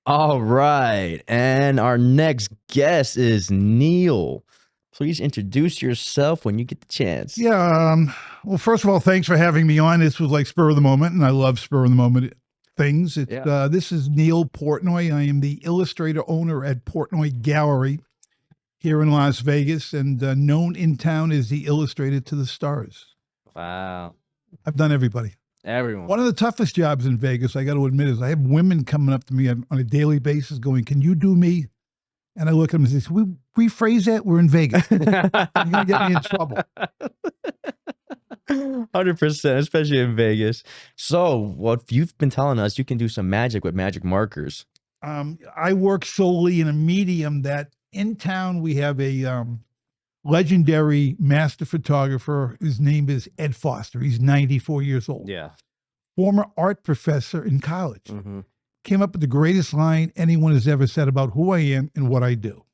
All right. And our next guest is Neal. Please introduce yourself when you get the chance. Yeah. Well, first of all, thanks for having me on. This was like spur of the moment, and I love spur of the moment things. This is Neal Portnoy. I am the illustrator owner at Portnoy Gallery here in Las Vegas, and known in town as the illustrator to the stars. Wow. I've done everybody. Everyone. One of the toughest jobs in Vegas, I got to admit, is I have women coming up to me on a daily basis going, "Can you do me?" And I look at them and say, "We rephrase that. We're in Vegas. You're gonna get me in trouble." 100%, especially in Vegas. So, what you've been telling us, you can do some magic with magic markers. I work solely in a medium that in town we have a legendary master photographer. His name is Ed Foster. He's 94 years old. Yeah. Former art professor in college. Mm-hmm. Came up with the greatest line anyone has ever said about who I am and what I do.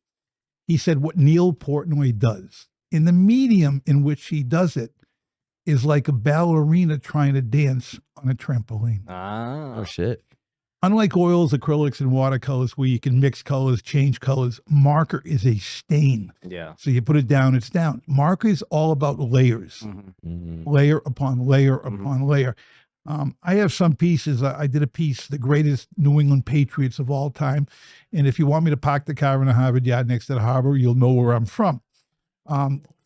He said, what Neal Portnoy does in the medium in which he does it is like a ballerina trying to dance on a trampoline. Ah. Oh, shit. Unlike oils, acrylics, and watercolors where you can mix colors, change colors, marker is a stain. Yeah. So you put it down, it's down. Marker is all about layers, layer upon layer upon layer. I have some pieces. I did a piece, the greatest New England Patriots of all time. And if you want me to park the car in a Harvard Yard next to the harbor, you'll know where I'm from.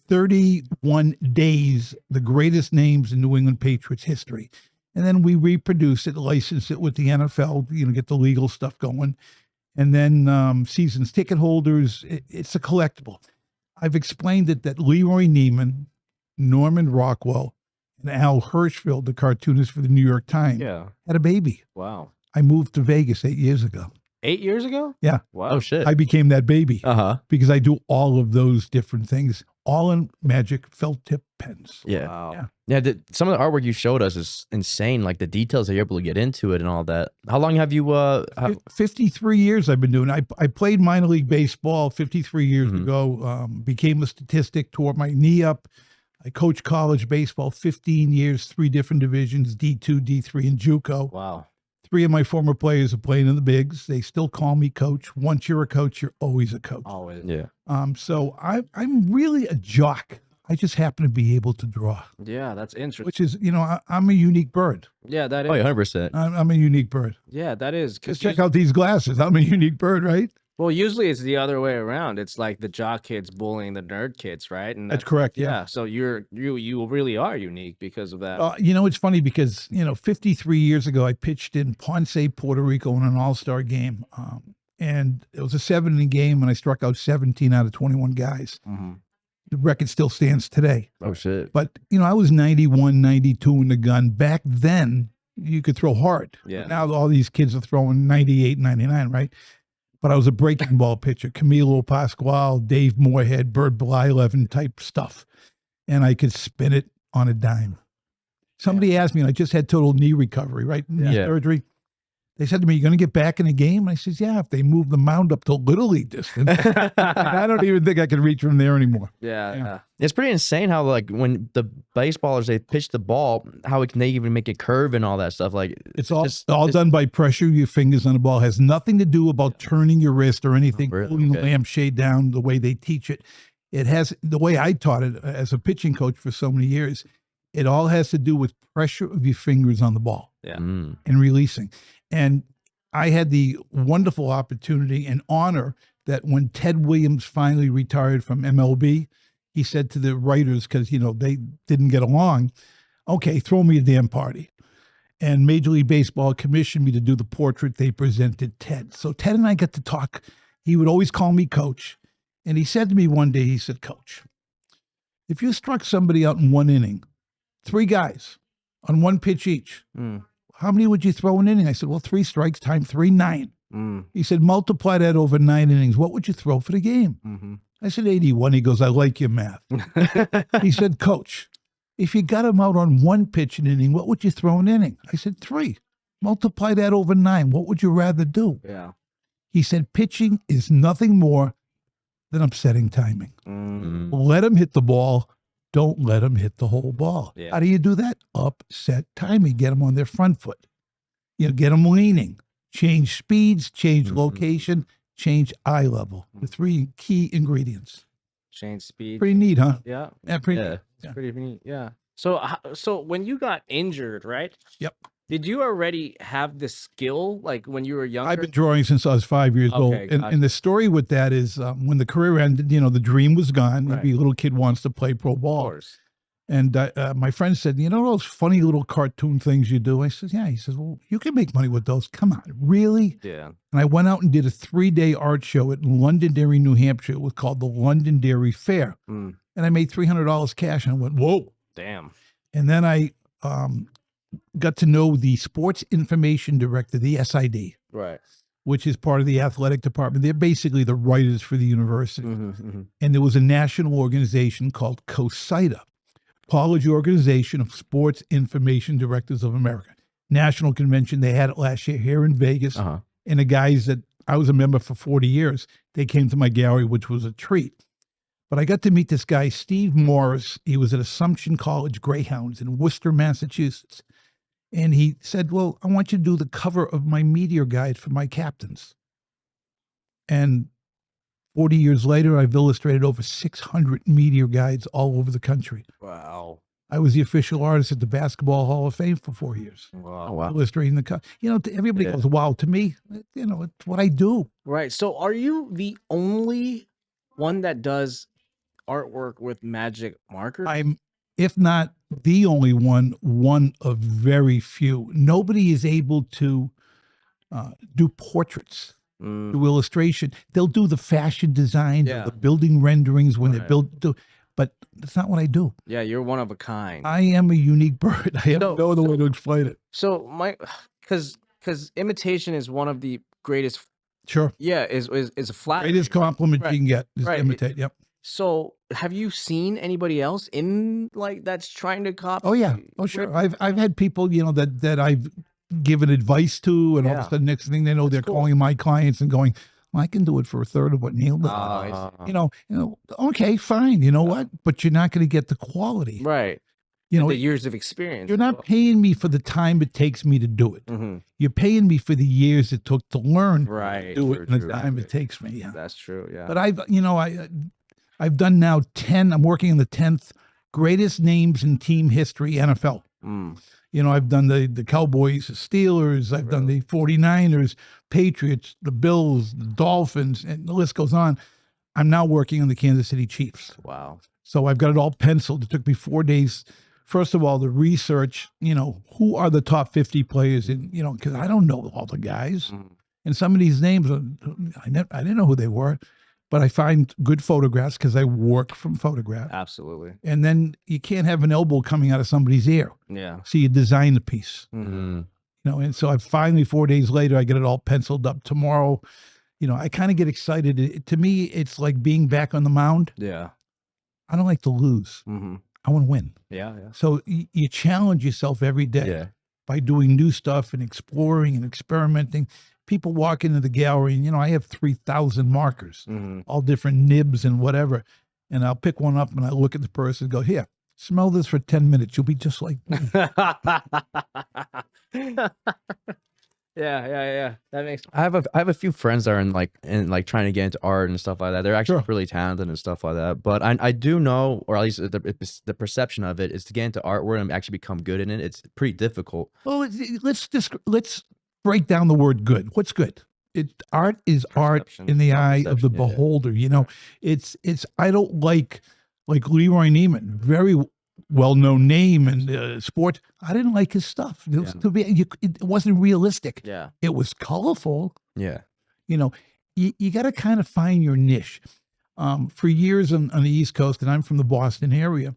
31 days, the greatest names in New England Patriots history. And then we reproduce it, license it with the NFL, get the legal stuff going. And then seasons ticket holders, it's a collectible. I've explained it that Leroy Neiman, Norman Rockwell, and Al Hirschfeld, the cartoonist for the New York Times, had a baby. Wow. I moved to Vegas 8 years ago. 8 years ago? Yeah. Wow. Oh, shit. I became that baby Uh-huh. because I do all of those different things, all in magic felt tip pens. Yeah. Wow. Yeah. Some of the artwork you showed us is insane. Like the details that you're able to get into it and all that. How long have you 53 years I've been doing it. I played minor league baseball 53 years ago, became a statistic, tore my knee up. I coached college baseball 15 years, 3 different divisions, D2, D3, and JUCO. Wow. 3 of my former players are playing in the bigs. They still call me coach. Once you're a coach, you're always a coach. Always. Yeah. So I'm really a jock. I just happen to be able to draw. Yeah, that's interesting. Which is, I'm a unique bird. Yeah, that is. Oh, yeah, 100%. I'm a unique bird. Yeah, that is. Just check out these glasses. I'm a unique bird, right? Well, usually it's the other way around. It's like the jock kids bullying the nerd kids, right? And That's correct. Yeah. So you really are unique because of that. It's funny because 53 years ago I pitched in Ponce, Puerto Rico in an all-star game, and it was a 7-inning game, and I struck out 17 out of 21 guys. The record still stands today. Oh, shit. But I was 91, 92 in the gun. Back then, you could throw hard. Yeah. But now all these kids are throwing 98, 99, right? But I was a breaking ball pitcher, Camilo Pascual, Dave Moorhead, Bert Blyleven type stuff. And I could spin it on a dime. Somebody asked me, and I just had total knee recovery, right? Knee surgery. They said to me, "You going to get back in the game?" And I says, "Yeah, if they move the mound up to Little League distance." And I don't even think I can reach from there anymore. Yeah. It's pretty insane how, like, when the baseballers, they pitch the ball, how they even make it curve and all that stuff. Like, it's all done by pressure. Your fingers on the ball has nothing to do about turning your wrist or anything, pulling the lampshade down the way they teach it. It has, the way I taught it as a pitching coach for so many years, it all has to do with pressure of your fingers on the ball and releasing. And I had the wonderful opportunity and honor that when Ted Williams finally retired from MLB, he said to the writers, because, they didn't get along, "Okay, throw me a damn party." And Major League Baseball commissioned me to do the portrait they presented Ted. So Ted and I got to talk. He would always call me coach. And he said to me one day, he said, "Coach, if you struck somebody out in 1 inning, 3 guys on 1 pitch each, how many would you throw an inning?" I said, "Well, 3 strikes times 3, 9. He said, "Multiply that over 9 innings. What would you throw for the game?" I said, 81. He goes, "I like your math." He said, "Coach, if you got him out on 1 pitch an inning, what would you throw an inning?" I said, 3. Multiply that over 9. What would you rather do? Yeah. He said, "Pitching is nothing more than upsetting timing. Let him hit the ball. Don't let them hit the whole ball." Yeah. How do you do that? Upset timing. Get them on their front foot. Get them leaning. change speeds, change location, change eye level. The three key ingredients. Change speed. Pretty neat, huh? Yeah. Yeah, pretty Yeah. neat. It's pretty neat. Yeah. So, so when you got injured, right? Yep. Did you already have the skill like when you were younger? I've been drawing since I was 5 years old. Okay, And the story with that is when the career ended, you know, the dream was gone. Right. Every little kid wants to play pro Of ball. course. And my friend said, you know those funny little cartoon things you do? I said, yeah. He says, well, you can make money with those. Come on, really? Yeah. And I went out and did a 3-day art show at Londonderry, New Hampshire. It was called the Londonderry Fair. Mm. And I made $300 cash. And I went, whoa. Damn. And then I got to know the sports information director, the SID, Right. which is part of the athletic department. They're basically the writers for the university. And there was a national organization called COSIDA, College Organization of Sports Information Directors of America. National convention. They had it last year here in Vegas. And the guys that I was a member for 40 years, they came to my gallery, which was a treat. But I got to meet this guy, Steve Morris. He was at Assumption College Greyhounds in Worcester, Massachusetts. And he said, well, I want you to do the cover of my meteor guide for my captains. And 40 years later, I've illustrated over 600 meteor guides all over the country. Wow. I was the official artist at the Basketball Hall of Fame for 4 years. Wow. Oh, wow. Illustrating the cover. You know, everybody goes, wow, to me, you know, it's what I do. Right. So are you the only one that does artwork with magic markers? I'm, if not the only one of very few. Nobody is able to do portraits, do illustration. They'll do the fashion designs, or the building renderings when they're but that's not what I do. Yeah, you're one of a kind. I am a unique bird. I have no other way to explain it. So because imitation is one of the greatest. Sure. Yeah, is a flat. Greatest compliment you can get is imitate. Yep. So have you seen anybody else in like that's trying to copy? Oh yeah. Oh sure. I've had people, you know, that I've given advice to, and all of a sudden next thing they know, they're calling my clients and going, well, I can do it for a third of what Neal does. You know, okay, fine. You know what? But you're not going to get the quality. Right. You know, the years of experience. You're not paying me for the time it takes me to do it. You're paying me for the years it took to learn to do it and the time it takes me. Yeah. That's true. Yeah. But I've done now 10, I'm working on the 10th greatest names in team history, NFL. You know, I've done the Cowboys, the Steelers, I've done the 49ers, Patriots, the Bills, the Dolphins, and the list goes on. I'm now working on the Kansas City Chiefs. Wow. So I've got it all penciled. It took me 4 days. First of all, the research, you know, who are the top 50 players in, you know, because I don't know all the guys. And some of these names, I didn't know who they were. But I find good photographs because I work from photograph. Absolutely. And then you can't have an elbow coming out of somebody's ear. Yeah. So you design the piece. You know, and so I finally, 4 days later, I get it all penciled up. Tomorrow, you know, I kind of get excited. To me, it's like being back on the mound. Yeah. I don't like to lose. I want to win. Yeah. Yeah. So you challenge yourself every day by doing new stuff and exploring and experimenting. People walk into the gallery and, you know, I have 3,000 markers, all different nibs and whatever. And I'll pick one up and I look at the person and go, here, smell this for 10 minutes. You'll be just like me. Yeah. That makes. I have a few friends that are in trying to get into art and stuff like that. They're actually really talented and stuff like that. But I do know, or at least the perception of it is to get into artwork and actually become good in it. It's pretty difficult. Well, let's break down the word good. What's good? Art is art in the eye of the beholder. You know, it's I don't like Leroy Neiman, very well-known name in sport. I didn't like his stuff. It was it wasn't realistic. Yeah. It was colorful. Yeah. You know, you got to kind of find your niche. For years on the East Coast, and I'm from the Boston area,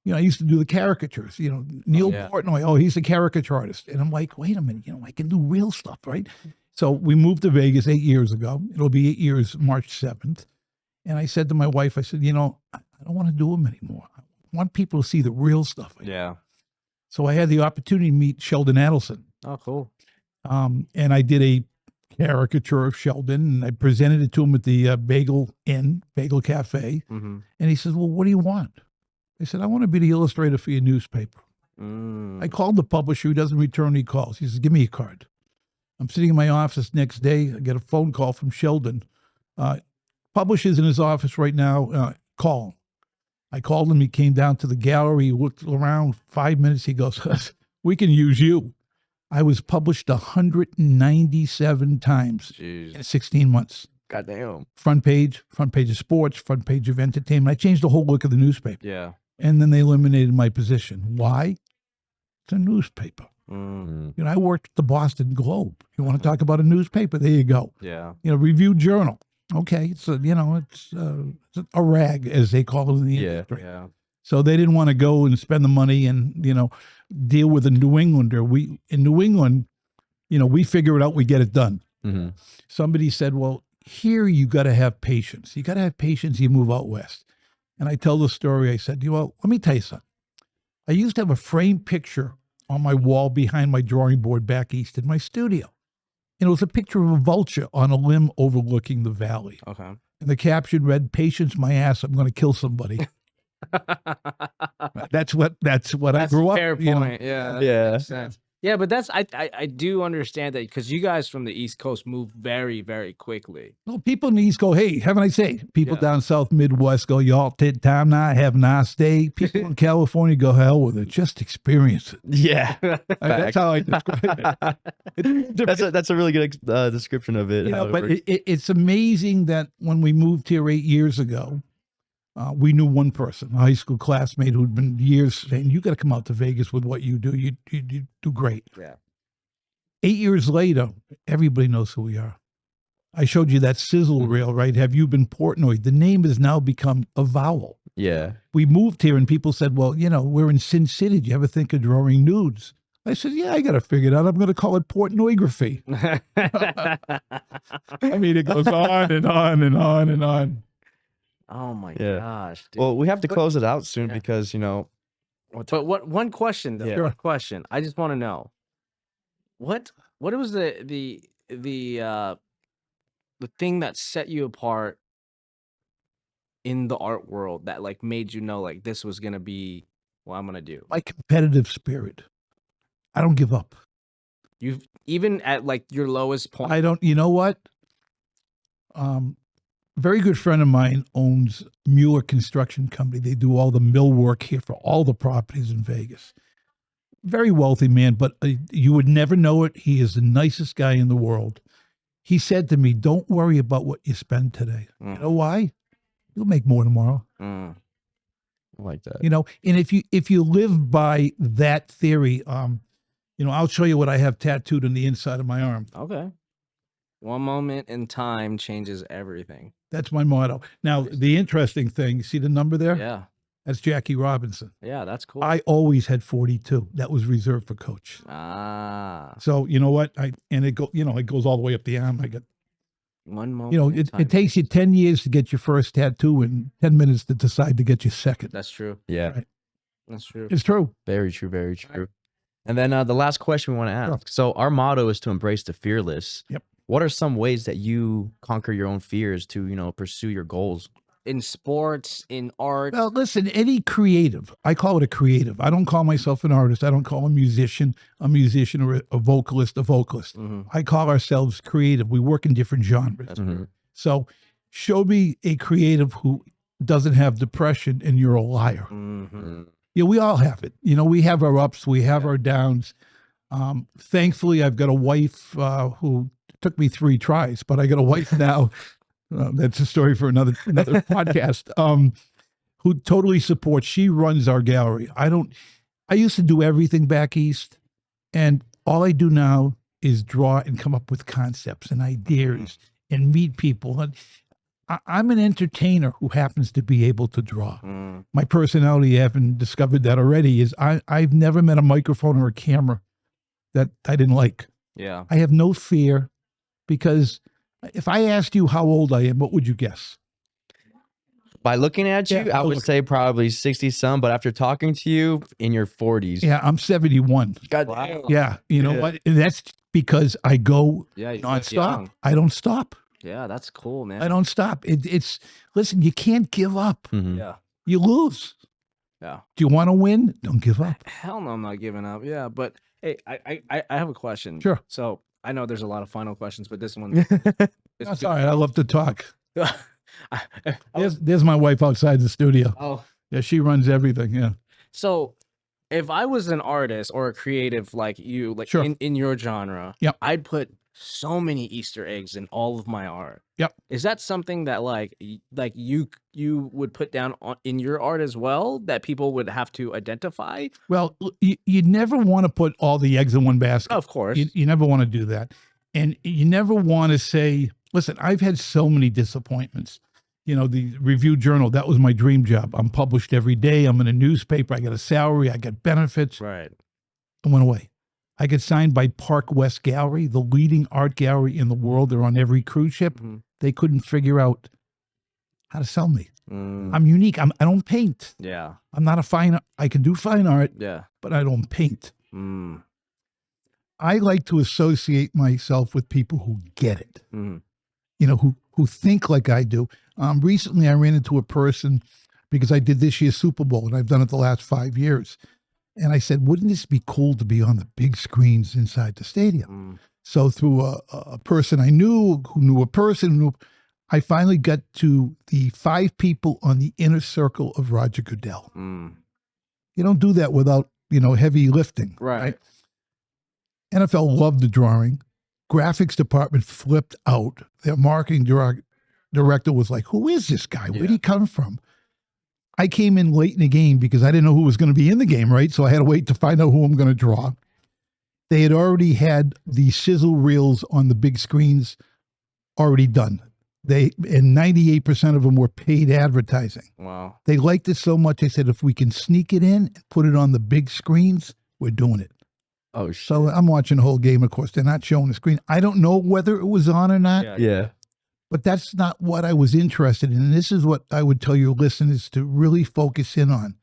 you know, I used to do the caricatures, you know, Neal Portnoy, he's a caricature artist. And I'm like, wait a minute, you know, I can do real stuff, right? So we moved to Vegas 8 years ago. It'll be 8 years, March 7th. And I said to my wife, I said, you know, I don't want to do them anymore. I want people to see the real stuff. Yeah. So I had the opportunity to meet Sheldon Adelson. Oh, cool. And I did a caricature of Sheldon, and I presented it to him at the Bagel Cafe. And he says, well, what do you want? I said, I want to be the illustrator for your newspaper. I called the publisher. He doesn't return any calls. He says, give me a card. I'm sitting in my office next day. I get a phone call from Sheldon. Publisher's in his office right now. Call. I called him. He came down to the gallery. He looked around 5 minutes. He goes, we can use you. I was published 197 times in 16 months. Goddamn. Front page of sports, front page of entertainment. I changed the whole look of the newspaper. Yeah. And then they eliminated my position. Why? It's a newspaper. Mm. You know, I worked at the Boston Globe. You want to talk about a newspaper? There you go. Yeah. You know, Review Journal. Okay, it's a, you know, it's a rag, as they call it in the industry. Yeah. So they didn't want to go and spend the money and, you know, deal with a New Englander. In New England, you know, we figure it out, we get it done. Mm-hmm. Somebody said, well, here you got to have patience. You got to have patience. You move out west. And I tell the story. I said, well, let me tell you something. I used to have a framed picture on my wall behind my drawing board back east in my studio. And it was a picture of a vulture on a limb overlooking the valley. Okay. And the caption read, "Patience my ass, I'm going to kill somebody." That's what I grew up. Fair point. You know? Yeah. That Yeah. makes sense. Yeah, but that's I do understand that because you guys from the East Coast move very, very quickly. Well, people in the East go, hey, haven't I say? People Yeah. down South Midwest go, y'all take time now, have a nice day. People in California go, hell with it, just experience it. Yeah. That's how I describe it. That's a really good description of it. You how know, it but works. it's amazing that when we moved here 8 years ago, we knew one person, a high school classmate who'd been years saying, you got to come out to Vegas with what you do. You do great. Yeah. 8 years later, everybody knows who we are. I showed you that sizzle reel, right? Have you been Portnoy? The name has now become a vowel. Yeah. We moved here and people said, well, you know, we're in Sin City. Do you ever think of drawing nudes? I said, yeah, I got to figure it out. I'm going to call it Portnoygraphy. I mean, it goes on and on and on and on. Oh my Yeah. gosh. Dude. Well, we have to close it out soon Yeah. because, you know. But one question though. Yeah. One question. I just want to know. What was the thing that set you apart in the art world that like made you know like this was gonna be what I'm gonna do? My competitive spirit. I don't give up. You've even at like your lowest point. I don't, you know what? Very good friend of mine owns Mueller Construction Company. They do all the mill work here for all the properties in Vegas. Very wealthy man, but you would never know it. He is the nicest guy in the world. He said to me, don't worry about what you spend today. You know why? You'll make more tomorrow. I like that. You know, and if you live by that theory, you know, I'll show you what I have tattooed on the inside of my arm. Okay. One moment in time changes everything. That's my motto. Now, the interesting thing, see the number there? Yeah. That's Jackie Robinson. Yeah, that's cool. I always had 42. That was reserved for Coach. Ah. So you know what? It goes all the way up the arm. I got, One moment. you know, in time. it takes you 10 years to get your first tattoo and 10 minutes to decide to get your second. That's true. Yeah. Right. That's true. It's true. Very true. Very true. And then the last question we want to ask. Sure. So our motto is to embrace the fearless. Yep. What are some ways that you conquer your own fears to, you know, pursue your goals? In sports, in art. Well, listen, any creative, I call it a creative. I don't call myself an artist. I don't call a musician or a vocalist. I call ourselves creative. We work in different genres. That's true. So show me a creative who doesn't have depression and you're a liar. Yeah, we all have it. You know, we have our ups, we have our downs. Thankfully, I've got a wife who took me 3 tries, but I got a wife now. That's a story for another podcast. Who totally supports. She runs our gallery. I used to do everything back east, and all I do now is draw and come up with concepts and ideas and meet people. And I'm an entertainer who happens to be able to draw. My personality, you haven't discovered that already, is I've never met a microphone or a camera that I didn't like. Yeah. I have no fear, because if I asked you how old I am, what would you guess? By looking at you, Yeah, I would say probably 60 some, but after talking to you, in your 40s. Yeah, I'm 71. God Wow. damn. Yeah, you know what? And that's because I go Yeah. You look nonstop. young. I don't stop. Yeah, that's cool, man. I don't stop. It's listen, you can't give up. Mhm. Yeah. You lose. Yeah. Do you want to win? Don't give up. Hell no, I'm not giving up. Yeah, but hey, I have a question. Sure. So I know there's a lot of final questions, but this one, That's all right. I love to talk. I There's my wife outside the studio. oh, Yeah, she runs everything. Yeah. so if I was an artist or a creative like you, like Sure. in your genre, Yep. I'd put so many Easter eggs in all of my art. Yep. Is that something that like you would put down in your art as well that people would have to identify? Well, you never want to put all the eggs in one basket. Of course. You never want to do that. And you never want to say, listen, I've had so many disappointments. You know, the Review Journal, that was my dream job. I'm published every day. I'm in a newspaper. I got a salary. I got benefits. Right. I went away. I get signed by Park West Gallery, the leading art gallery in the world. They're on every cruise ship. Mhm. They couldn't figure out how to sell me. Mm, I'm unique. I don't paint. yeah. I'm not a fine. I can do fine art, Yeah. but I don't paint. Mm, I like to associate myself with people who get it. mhm. You know, who think like I do. Recently, I ran into a person because I did this year's Super Bowl, and I've done it the last 5 years. And I said, wouldn't this be cool to be on the big screens inside the stadium? Mm. So through a person I knew, who knew a person, who knew, I finally got to the 5 people on the inner circle of Roger Goodell. Mm. You don't do that without, you know, heavy lifting. Right. NFL loved the drawing. Graphics department flipped out. Their marketing director was like, who is this guy? Where'd he come from? I came in late in the game because I didn't know who was going to be in the game, right? So I had to wait to find out who I'm going to draw. They had already had the sizzle reels on the big screens already done. And 98% of them were paid advertising. Wow. They liked it so much, they said, if we can sneak it in and put it on the big screens, we're doing it. Oh, shit. So I'm watching the whole game. Of course, they're not showing the screen. I don't know whether it was on or not. Yeah. Yeah. But that's not what I was interested in. And this is what I would tell your listeners to really focus in on.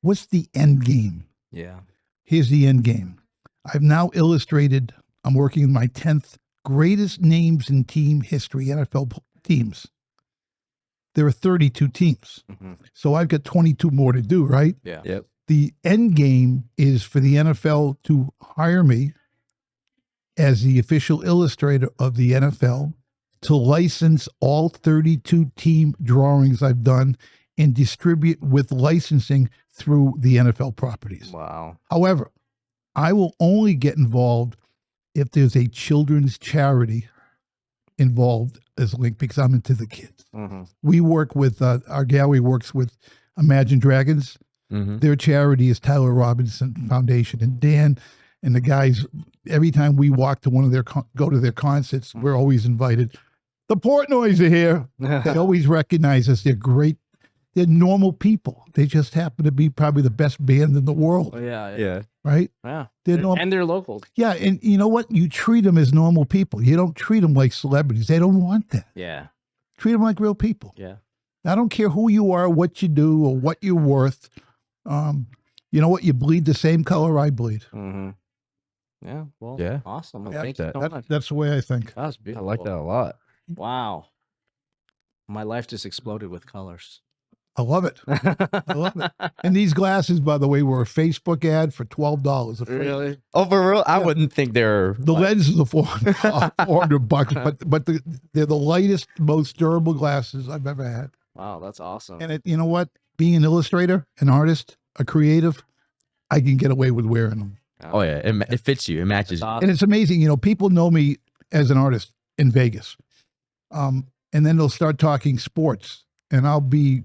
What's the end game? Yeah. Here's the end game. I've now illustrated, I'm working in my 10th greatest names in team history, NFL teams. There are 32 teams. Mhm. So I've got 22 more to do, right? Yeah. Yep. The end game is for the NFL to hire me as the official illustrator of the NFL, to license all 32 team drawings I've done and distribute with licensing through the NFL properties. Wow. However, I will only get involved if there's a children's charity involved as a link because I'm into the kids. Mm-hmm. We work with, our gallery works with Imagine Dragons. Mm-hmm. Their charity is Tyler Robinson Foundation. And Dan and the guys, every time we walk to one of their, go to their concerts, we're always invited. The Portnoys are here. They always recognize us. They're great. They're normal people. They just happen to be probably the best band in the world, Yeah. Yeah. right? Yeah. They're normal. And they're local. Yeah, and you know what? You treat them as normal people. You don't treat them like celebrities. They don't want that. Yeah. Treat them like real people. Yeah. I don't care who you are, what you do, or what you're worth. You know what? You bleed the same color I bleed. Mm-hmm. Yeah. Well, Yeah. awesome. Well, Yeah, thank you that- so much. That's the way I think. That was I beautiful. like that a lot. Wow. My life just exploded with colors. I love it. I love it. And these glasses, by the way, were a Facebook ad for $12. Really? Oh, for real? I Yeah. wouldn't think they're The like, lenses are $400, but they're the lightest, most durable glasses I've ever had. Wow, that's awesome. And you know what? Being an illustrator, an artist, a creative, I can get away with wearing them. Oh yeah, it fits you. It matches. That's awesome. And it's amazing. You know, people know me as an artist in Vegas. And then they'll start talking sports, and I'll be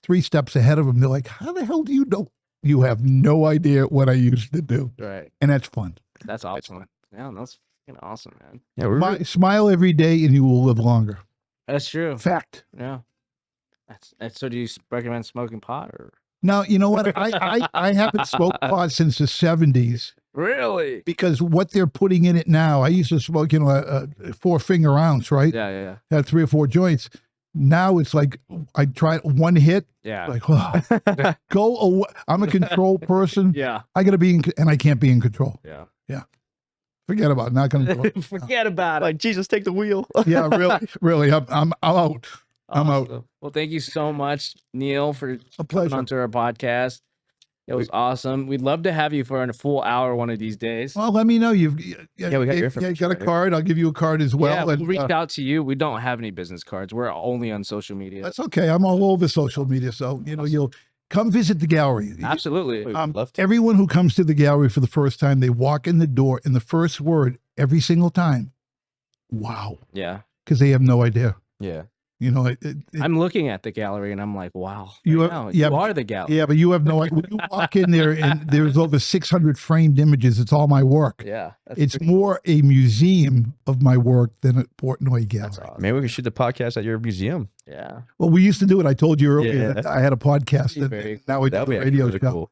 3 steps ahead of them. They're like, how the hell do you know? You have no idea what I used to do. Right. And that's fun. That's awesome. Yeah, that's fucking awesome, man. Yeah, we're Smile every day and you will live longer. That's true. Fact. Yeah. That's so do you recommend smoking pot or? Now, you know what? I haven't smoked pot since the 70s Really? because what they're putting in it now, I used to smoke, you know, a 4-finger ounce, right? Yeah. Had 3 or 4 joints. Now it's like I try 1 hit, Yeah. like, oh, go away. I'm a control person. Yeah. I got to be in, and I can't be in control. Yeah. Forget about it. Not going to do it. Forget about it. like Jesus, take the wheel. Yeah, really. I'm out. I'm out. Awesome. Well, thank you so much, Neal, for A coming pleasure. onto our podcast. It was awesome. We'd love to have you for a full hour one of these days. Well, let me know. Yeah, we got your you information got a right here. card. I'll give you a card as well. Yeah, we'll and, reach out to you. We don't have any business cards. We're only on social media. That's okay. I'm all over social media, so you'll come visit the gallery. Absolutely. Love to. Everyone who comes to the gallery for the first time, they walk in the door, and the first word every single time, "Wow," Yeah. because they have no idea. Yeah. I'm looking at the gallery and I'm like, wow. You right have- now, yeah, you but- are the gallery. Yeah, but you have no idea. When you walk in there, and there's over 600 framed images. It's all my work. Yeah. That's It's pretty- more a museum of my work than a Portnoy gallery. That's awesome. Maybe we could shoot the podcast at your museum. Yeah. Well, we used to do it. I told you earlier Yeah. that I had a podcast, and Very now we do That'd a be radio really show. cool.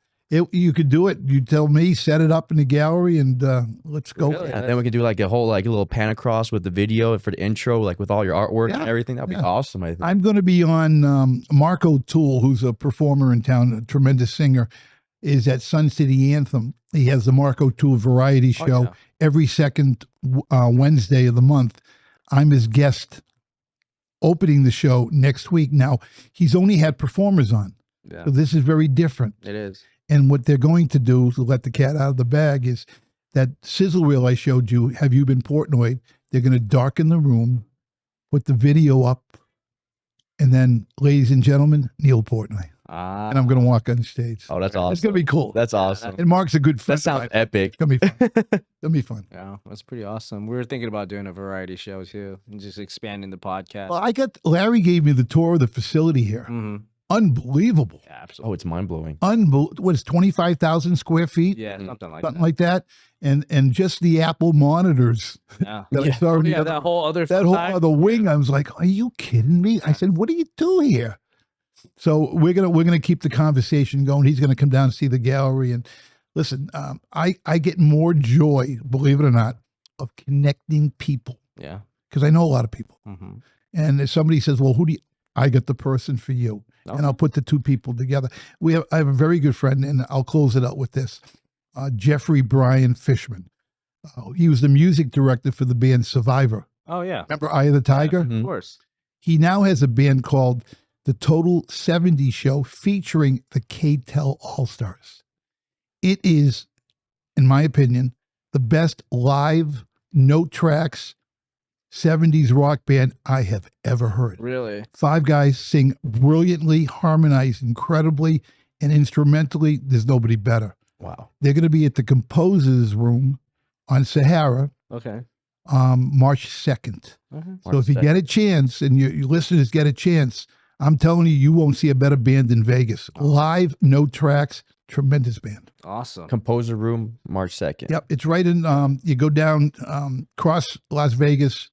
You could do it. You tell me, set it up in the gallery, and let's go. Really? And then we can do like a whole like a little pan across with the video for the intro, like with all your artwork and Yeah, everything. That'd be yeah. awesome. I think. I'm going to be on Marco Toole, who's a performer in town, a tremendous singer, is at Sun City Anthem. He has the Marco Toole variety Oh, show yeah. every second Wednesday of the month. I'm his guest opening the show next week. Now, he's only had performers on, Yeah. so this is very different. It is. And what they're going to do to let the cat out of the bag is that sizzle reel I showed you, Have You Been Portnoy? They're going to darken the room, put the video up, and then, ladies and gentlemen, Neal Portnoy. Ah. And I'm going to walk on stage. Oh, that's awesome. It's going to be cool. That's awesome. And Mark's a good friend. That sounds epic. It's going to be fun. It's going to be fun. Yeah, that's pretty awesome. We were thinking about doing a variety show too, and just expanding the podcast. Well, Larry gave me the tour of the facility here. Mm-hmm. Unbelievable. Yeah, Oh, absolutely. it's mind blowing. What is 25,000 square feet? Yeah, something like Something that. like that. And just the Apple monitors Yeah. that I saw in the Yeah, other that whole other that whole side. other wing. I was like, "Are you kidding me?" I said, "What do you do here?" So we're gonna keep the conversation going. He's gonna come down and see the gallery and listen. I get more joy, believe it or not, of connecting people Yeah. because I know a lot of people. Mm-hmm. And if somebody says, "Well, who do you?" I got the person for you, and I'll put the two people together. I have a very good friend, and I'll close it out with this: Jeffrey Brian Fishman. He was the music director for the band Survivor. Oh yeah. Remember Eye of the Tiger? Of Mhm. course. He now has a band called the Total 70s Show featuring the K-Tel All-Stars. It is, in my opinion, the best live, no tracks, 70s rock band I have ever heard. Really. 5 guys sing brilliantly, harmonize incredibly, and instrumentally, there's nobody better. Wow. They're going to be at the Composers Room on Sahara, Okay. March 2nd. Mhm. So if you get a chance and your listeners get a chance, I'm telling you, you won't see a better band in Vegas. Live, no tracks, tremendous band. Awesome. Composer Room, March 2nd. Yep, it's right in. You go down, cross Las Vegas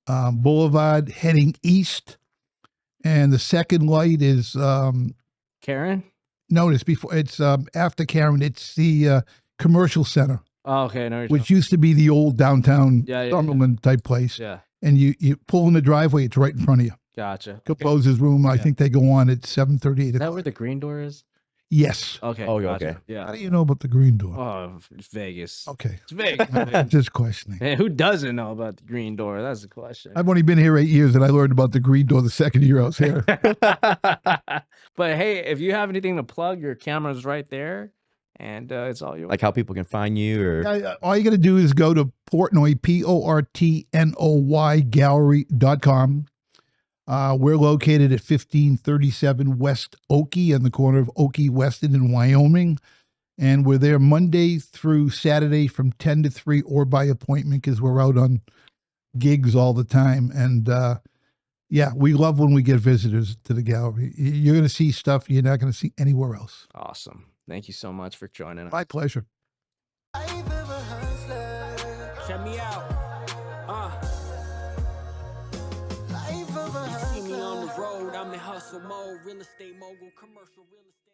Boulevard, heading east, and the second light is Karen. no, it's before. It's after Karen. It's the commercial center, Oh, okay. No, which used to be the old downtown Yeah, yeah, yeah. Summerlin type place. yeah. And you pull in the driveway, it's right in front of you. Gotcha. Okay. Composer's Room. I Yeah. think they go on at 7:30. Is that where the green door is? Yes. Okay. Oh, gotcha. okay. How Yeah. do you know about the green door? Oh, it's Vegas. Okay. It's Vegas. man. Just questioning. Man, who doesn't know about the green door? That's the question. I've only been here 8 years, and I learned about the green door the second year I was here. But hey, if you have anything to plug, your camera's right there, and it's all yours. Like how people can find you, or All you got to do is go to Portnoy, Portnoy gallery.com. We're located at 1537 West Okie on the corner of Okie Weston in Wyoming. And we're there Monday through Saturday from 10 to 3 or by appointment because we're out on gigs all the time. And yeah, we love when we get visitors to the gallery. You're going to see stuff you're not going to see anywhere else. Awesome. Thank you so much for joining us. My pleasure. Check me out. You see me on the road, I'm in hustle mode, real estate mogul, commercial real estate.